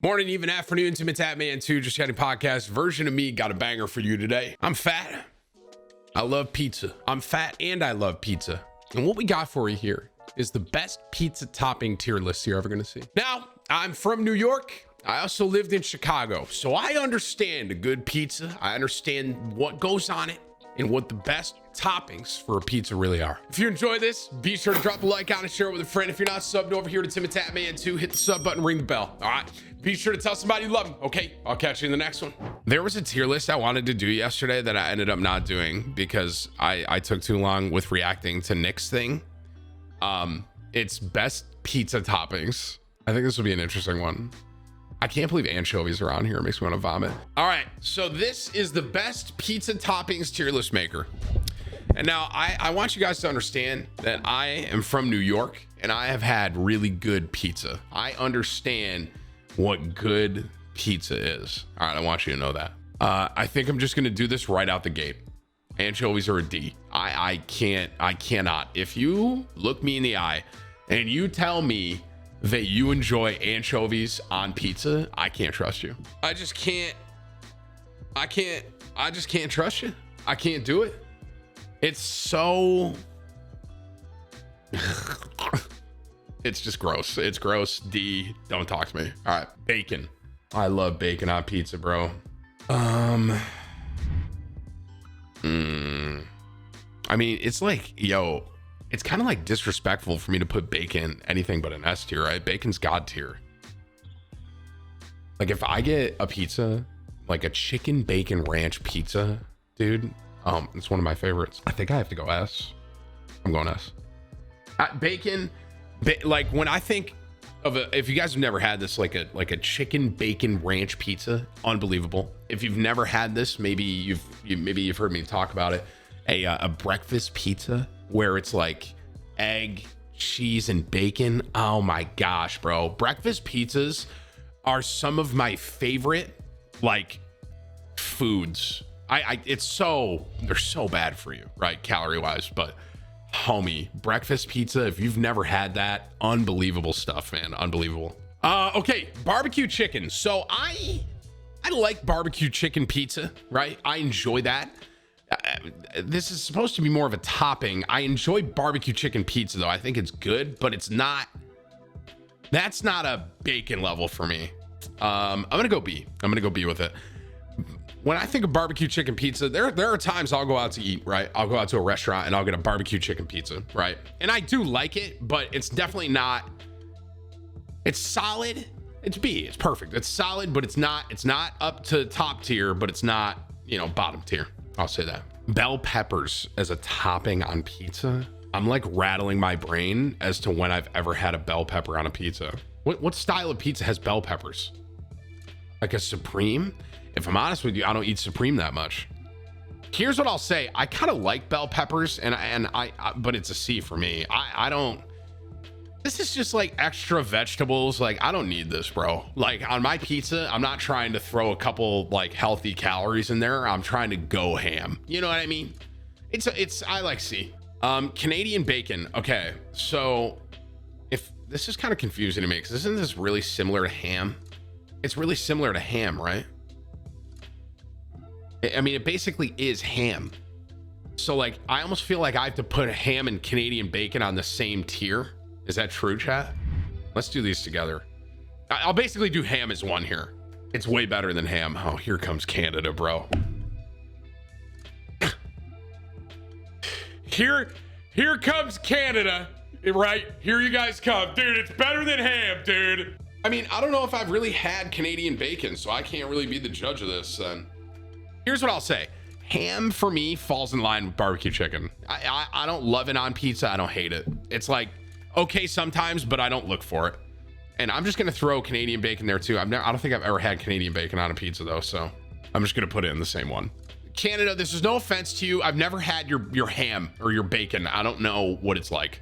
Morning, even afternoon, Timthetatman 2, just chatting podcast version of me. Got a banger for you today. I'm fat. I love pizza. I'm fat and I love pizza. And what we got for you here is the best pizza topping tier list you're ever going to see. Now, I'm from New York. I also lived in Chicago, so I understand a good pizza. I understand what goes on it and what the best toppings for a pizza really are. If you enjoy this, be sure to drop a like on it, share it with a friend. If you're not subbed over here to Timthetatman 2, hit the sub button, ring the bell. All right. Be sure to tell somebody you love them. Okay, I'll catch you in the next one. There was a tier list I wanted to do yesterday that I ended up not doing because I took too long with reacting to Nick's thing. It's best pizza toppings. I think this will be an interesting one. I can't believe anchovies are on here. It makes me want to vomit. All right, so this is the best pizza toppings tier list maker. And now I want you guys to understand that I am from New York and I have had really good pizza. I understand what good pizza is. All right, I want you to know that. I think I'm just gonna do this right out the gate. Anchovies are a D. I cannot. If you look me in the eye and you tell me that you enjoy anchovies on pizza, I can't trust you. I just can't trust you. I can't do it. It's so it's just gross. It's gross. D, don't talk to me. All right, bacon. I love bacon on pizza, bro. I mean, it's like, yo, it's kind of like disrespectful for me to put bacon anything but an S tier, right? Bacon's God tier. Like if I get a pizza, like a chicken bacon ranch pizza, dude, it's one of my favorites. I think I have to go S. I'm going S. Bacon, like when I think of if you guys have never had this, like a chicken bacon ranch pizza, unbelievable. If you've never had this, maybe you've heard me talk about it. A breakfast pizza where it's like egg, cheese, and bacon. Oh my gosh, bro. Breakfast pizzas are some of my favorite like foods. They're so bad for you, right? Calorie wise, but homie, breakfast pizza, if you've never had that, unbelievable stuff, man. Unbelievable. Okay, barbecue chicken. So I like barbecue chicken pizza, right? I enjoy that. This is supposed to be more of a topping. I enjoy barbecue chicken pizza though. I think it's good, but that's not a bacon level for me. I'm gonna go B. I'm gonna go B with it. When I think of barbecue chicken pizza, there are times I'll go out to eat, right? I'll go out to a restaurant and I'll get a barbecue chicken pizza, right? And I do like it, but it's definitely not, it's solid. It's B, it's perfect. It's solid, but it's not up to top tier, but it's not, bottom tier. I'll say that. Bell peppers as a topping on pizza. I'm like rattling my brain as to when I've ever had a bell pepper on a pizza. What style of pizza has bell peppers? Like a Supreme? If I'm honest with you, I don't eat Supreme that much. Here's what I'll say. I kind of like bell peppers but it's a C for me. I don't, this is just like extra vegetables. Like I don't need this, bro. Like on my pizza, I'm not trying to throw a couple like healthy calories in there. I'm trying to go ham. You know what I mean? I like C. Canadian bacon. Okay. So if this is kind of confusing to me, because isn't this really similar to ham? It's really similar to ham, right? I mean, it basically is ham. So like, I almost feel like I have to put ham and Canadian bacon on the same tier. Is that true, chat? Let's do these together. I'll basically do ham as one here. It's way better than ham. Oh, here comes Canada, bro. Here comes Canada, right? Here you guys come. Dude, it's better than ham, dude. I mean, I don't know if I've really had Canadian bacon, so I can't really be the judge of this then. Here's what I'll say. Ham for me falls in line with barbecue chicken. I don't love it on pizza. I don't hate it. It's like okay sometimes, but I don't look for it. And I'm just gonna throw Canadian bacon there too. I don't think I've ever had Canadian bacon on a pizza though, so I'm just gonna put it in the same one. Canada, this is no offense to you. I've never had your ham or your bacon. I don't know what it's like.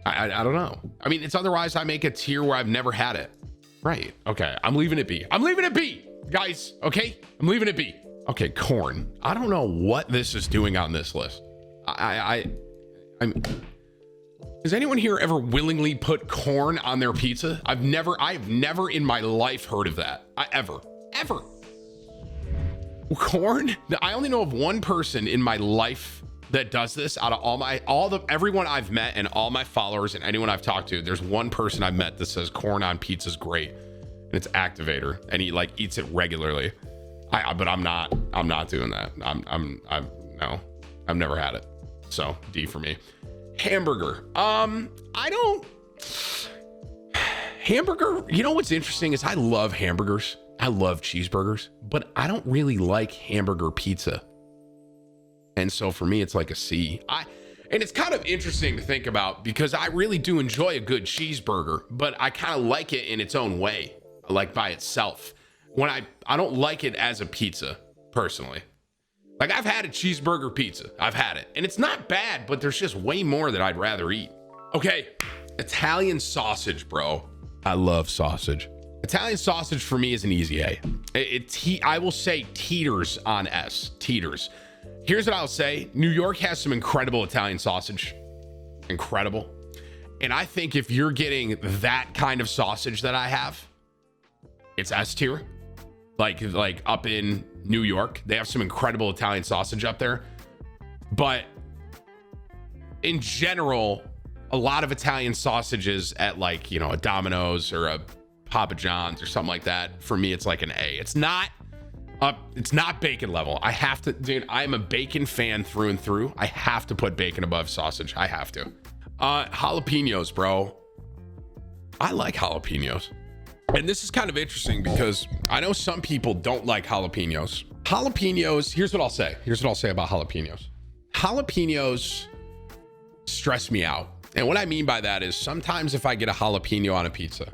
I don't know. I mean, it's otherwise I make a tier where I've never had it. Right. Okay. I'm leaving it B. I'm leaving it B. Guys, okay? I'm leaving it be. Okay, corn. I don't know what this is doing on this list. I'm Has anyone here ever willingly put corn on their pizza? I've never in my life heard of that. Ever. Corn? I only know of one person in my life that does this out of everyone I've met and all my followers and anyone I've talked to. There's one person I've met that says corn on pizza is great, and it's Activator, and he like eats it regularly. But I'm not doing that. No, I've never had it. So D for me. Hamburger. Hamburger. You know what's interesting is I love hamburgers. I love cheeseburgers, but I don't really like hamburger pizza. And so for me, it's like a C. And it's kind of interesting to think about because I really do enjoy a good cheeseburger, but I kind of like it in its own way, like by itself. When I don't like it as a pizza, personally. Like I've had a cheeseburger pizza. I've had it. And it's not bad, but there's just way more that I'd rather eat. Okay, Italian sausage, bro. I love sausage. Italian sausage for me is an easy A. I will say teeters on S. Teeters. Here's what I'll say. New York has some incredible Italian sausage. Incredible. And I think if you're getting that kind of sausage that I have, it's S tier. Like up in New York, they have some incredible Italian sausage up there. But in general, a lot of Italian sausages at like, you know, a Domino's or a Papa John's or something like that, for me, it's like an A. It's not bacon level. I have to, dude, I'm a bacon fan through and through. I have to put bacon above sausage. I have to. Jalapenos, bro. I like jalapenos. And this is kind of interesting because I know some people don't like jalapenos. Jalapenos, here's what I'll say. Here's what I'll say about jalapenos. Jalapenos stress me out. And what I mean by that is sometimes if I get a jalapeno on a pizza,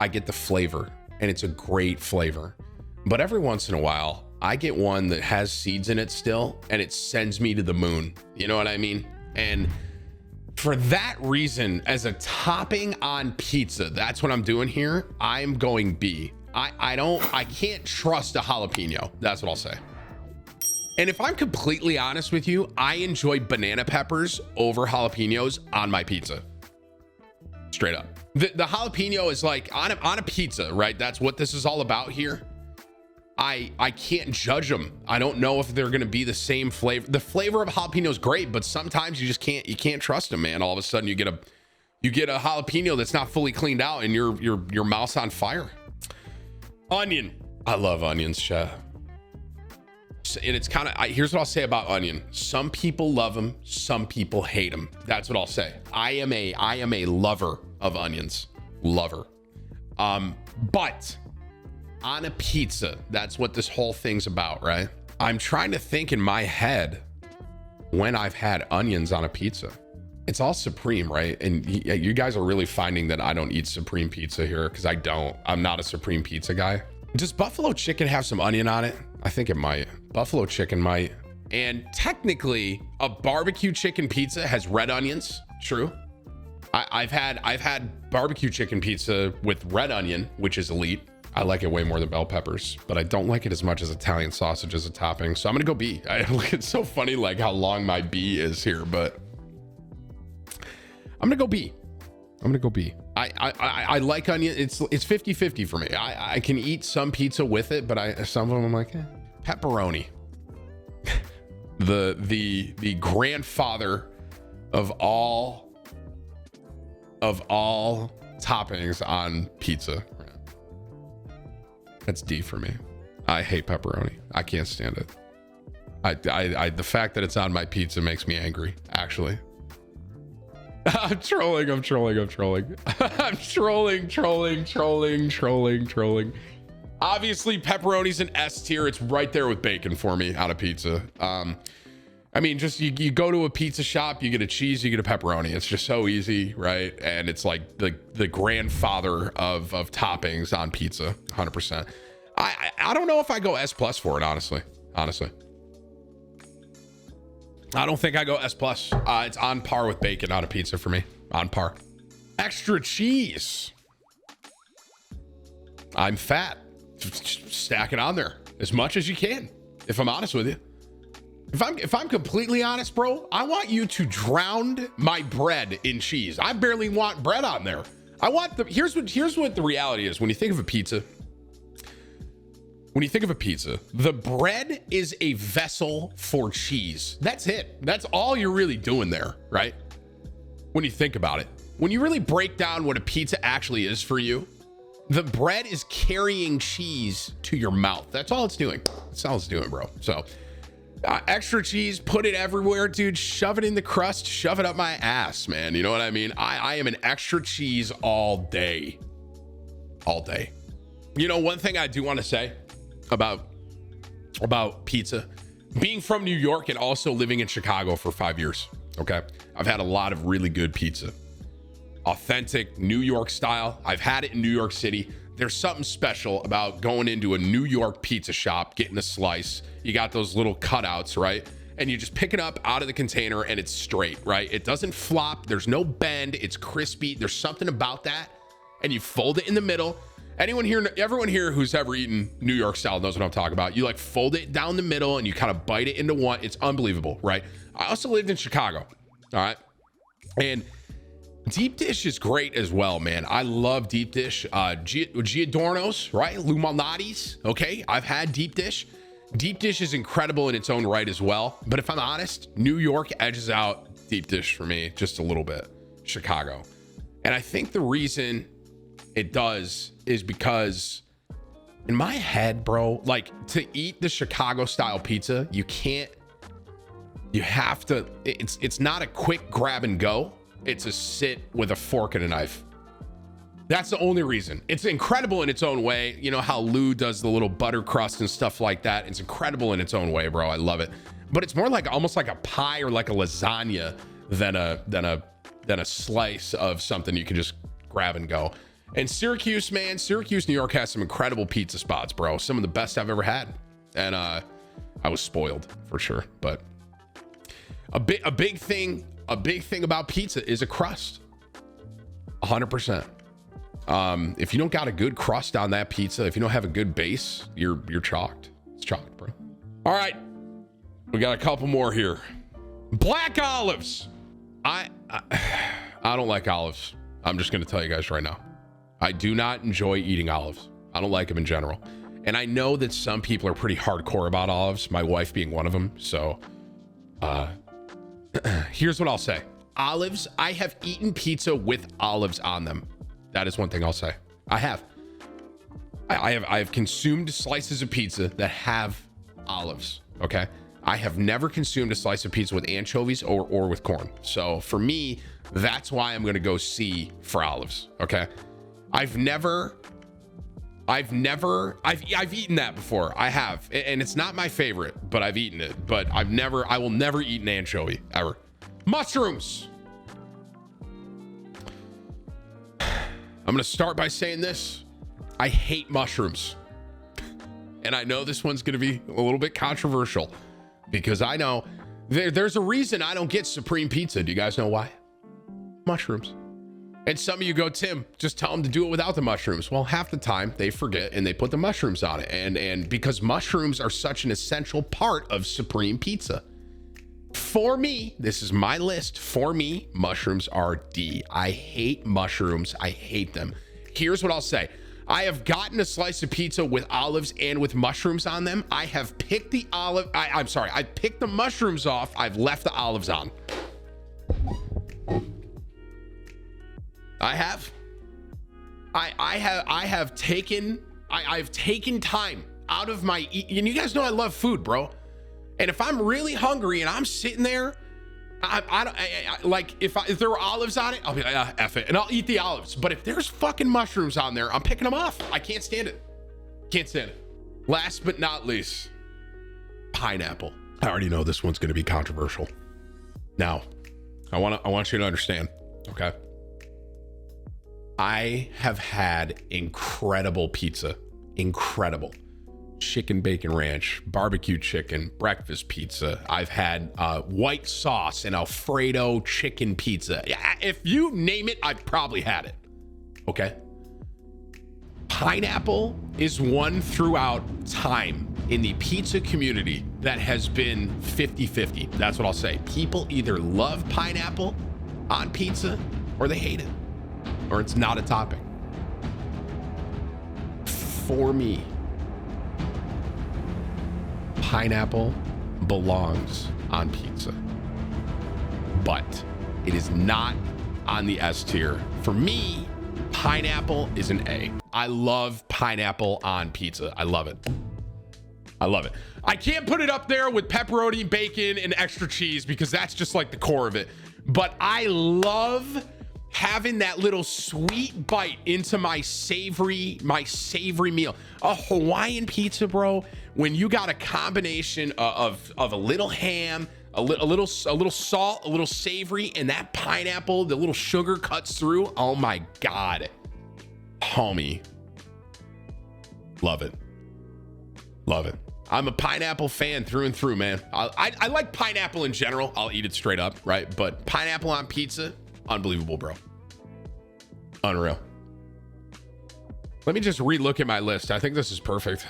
I get the flavor and it's a great flavor. But every once in a while, I get one that has seeds in it still and it sends me to the moon. You know what I mean? And for that reason, as a topping on pizza, that's what I'm doing here. I'm going B. I can't trust a jalapeno. That's what I'll say. And if I'm completely honest with you, I enjoy banana peppers over jalapenos on my pizza. Straight up. The jalapeno is like on a pizza, right? That's what this is all about here. I can't judge them. I don't know if they're going to be the same flavor. The flavor of jalapeno is great, but sometimes you just can't trust them, man. All of a sudden you get a jalapeno that's not fully cleaned out and your mouth's on fire. Onion. I love onions, chat. And it's kind of, here's what I'll say about onion. Some people love them. Some people hate them. That's what I'll say. I am a lover of onions. Lover. But on a pizza, that's what this whole thing's about, right? I'm trying to think in my head when I've had onions on a pizza. It's all Supreme, right? And you guys are really finding that I don't eat Supreme pizza here because I don't. I'm not a Supreme pizza guy. Does buffalo chicken have some onion on it? I think it might. Buffalo chicken might. And technically, a barbecue chicken pizza has red onions. True. I've had barbecue chicken pizza with red onion, which is elite. I like it way more than bell peppers, but I don't like it as much as Italian sausage as a topping. So I'm gonna go B. It's so funny like how long my B is here, but I'm gonna go B. I like onion. It's 50-50 for me. I can eat some pizza with it, but some of them I'm like, pepperoni. the grandfather of all toppings on pizza. That's D for me. I hate pepperoni. I can't stand it. The fact that it's on my pizza makes me angry, actually. I'm trolling. I'm trolling. Obviously, pepperoni's an S tier. It's right there with bacon for me on a pizza. I mean, just you go to a pizza shop, you get a cheese, you get a pepperoni. It's just so easy, right? And it's like the grandfather of toppings on pizza, 100%. I don't know if I go S plus for it, honestly. I don't think I go S plus. It's on par with bacon on a pizza for me. On par. Extra cheese. I'm fat. Stack it on there as much as you can, if I'm honest with you. If I'm completely honest, bro, I want you to drown my bread in cheese. I barely want bread on there. I want the here's what the reality is. When you think of a pizza, the bread is a vessel for cheese. That's it. That's all you're really doing there, right? When you think about it. When you really break down what a pizza actually is for you, the bread is carrying cheese to your mouth. That's all it's doing. That's all it's doing, bro. So extra cheese, put it everywhere, dude. Shove it in the crust, shove it up my ass, man. You know what I mean? I am an extra cheese all day. All day. You know, one thing I do want to say about pizza, being from New York and also living in Chicago for 5 years, okay? I've had a lot of really good pizza. Authentic New York style. I've had it in New York City. There's something special about going into a New York pizza shop, getting a slice. You got those little cutouts, right? And you just pick it up out of the container and it's straight, right? It doesn't flop. There's no bend. It's crispy. There's something about that. And you fold it in the middle. Everyone here who's ever eaten New York style knows what I'm talking about. You like fold it down the middle and you kind of bite it into one. It's unbelievable, right? I also lived in Chicago, all right? And deep dish is great as well, man. I love deep dish. Giordano's, right? Lou Malnati's, okay? I've had deep dish. Deep dish is incredible in its own right as well. But if I'm honest, New York edges out deep dish for me just a little bit. Chicago. And I think the reason it does is because in my head, bro, like to eat the Chicago style pizza, it's not a quick grab and go. It's a sit with a fork and a knife. That's the only reason. It's incredible in its own way. You know how Lou does the little butter crust and stuff like that. It's incredible in its own way, bro. I love it. But it's more like almost like a pie or like a lasagna than a slice of something you can just grab and go. And Syracuse, man, New York has some incredible pizza spots, bro. Some of the best I've ever had. And I was spoiled for sure. But a big thing about pizza is a crust. 100%. If you don't got a good crust on that pizza, if you don't have a good base, you're chalked. It's chalked, bro. All right. We got a couple more here. Black olives. I don't like olives. I'm just going to tell you guys right now. I do not enjoy eating olives. I don't like them in general. And I know that some people are pretty hardcore about olives, my wife being one of them. So, here's what I'll say. Olives, I have eaten pizza with olives on them. That is one thing I'll say. I have consumed slices of pizza that have olives, okay? I have never consumed a slice of pizza with anchovies or with corn. So for me, that's why I'm going to go C for olives, okay? I've eaten that before. I have, and it's not my favorite, but I've eaten it. But I will never eat an anchovy ever. Mushrooms. I'm gonna start by saying this. I hate mushrooms, and I know this one's gonna be a little bit controversial because I know there's a reason I don't get Supreme Pizza. Do you guys know why? Mushrooms. And some of you go, Tim, just tell them to do it without the mushrooms. Well, half the time they forget and they put the mushrooms on it. And because mushrooms are such an essential part of Supreme Pizza. For me, this is my list. For me, mushrooms are D. I hate mushrooms. I hate them. Here's what I'll say. I have gotten a slice of pizza with olives and with mushrooms on them. I have picked I picked the mushrooms off. I've left the olives on. I've taken time out of my and you guys know I love food, bro. And if I'm really hungry and I'm sitting there, if there were olives on it, I'll be like, F it, and I'll eat the olives. But if there's fucking mushrooms on there, I'm picking them off. I can't stand it. Can't stand it. Last but not least, pineapple. I already know this one's going to be controversial. Now, I want you to understand, okay? I have had incredible pizza, incredible chicken bacon ranch, barbecue chicken, breakfast pizza. I've had white sauce and Alfredo chicken pizza. If you name it, I've probably had it. Okay. Pineapple is one throughout time. in the pizza community that has been 50-50. That's what I'll say. People either love pineapple on pizza or they hate it, or it's not a topping. For me, pineapple belongs on pizza, but it is not on the S tier. For me, pineapple is an A. I love pineapple on pizza. I love it. I love it. I can't put it up there with pepperoni, bacon, and extra cheese because that's just like the core of it. But I love having that little sweet bite into my savory meal. A Hawaiian pizza, bro, when you got a combination of a little ham, a little salt, a little savory, and that pineapple, the little sugar cuts through. Oh my God, homie. Love it. Love it. I'm a pineapple fan through and through, man. I like pineapple in general. I'll eat it straight up, right? But pineapple on pizza, unbelievable, bro. Unreal. Let me just re-look at my list. I think this is perfect.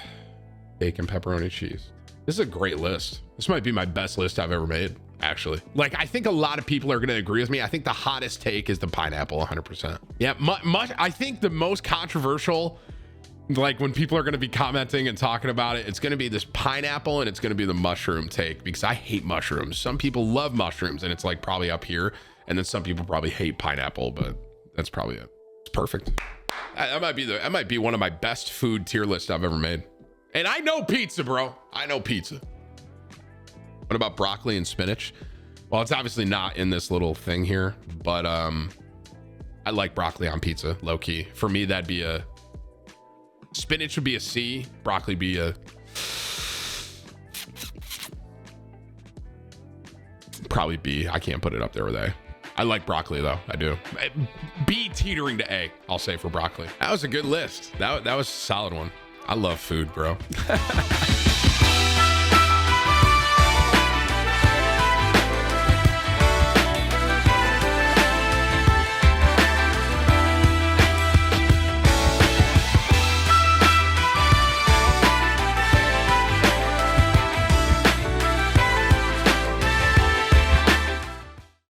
Bacon, pepperoni, cheese. This is a great list. This might be my best list I've ever made, actually. Like, I think a lot of people are going to agree with me. I think the hottest take is the pineapple, 100%. Yeah, I think the most controversial, like when people are going to be commenting and talking about it, it's going to be this pineapple and it's going to be the mushroom take, because I hate mushrooms. Some people love mushrooms and it's like probably up here. And then some people probably hate pineapple, but that's probably it. It's perfect. That might be one of my best food tier lists I've ever made. And I know pizza, bro. I know pizza. What about broccoli and spinach? Well, it's obviously not in this little thing here, but I like broccoli on pizza, low key. For me, that'd be a spinach would be a C, broccoli be a probably B. I can't put it up there with A. I like broccoli though. I do. B teetering to A, I'll say, for broccoli. That was a good list. That was a solid one. I love food, bro.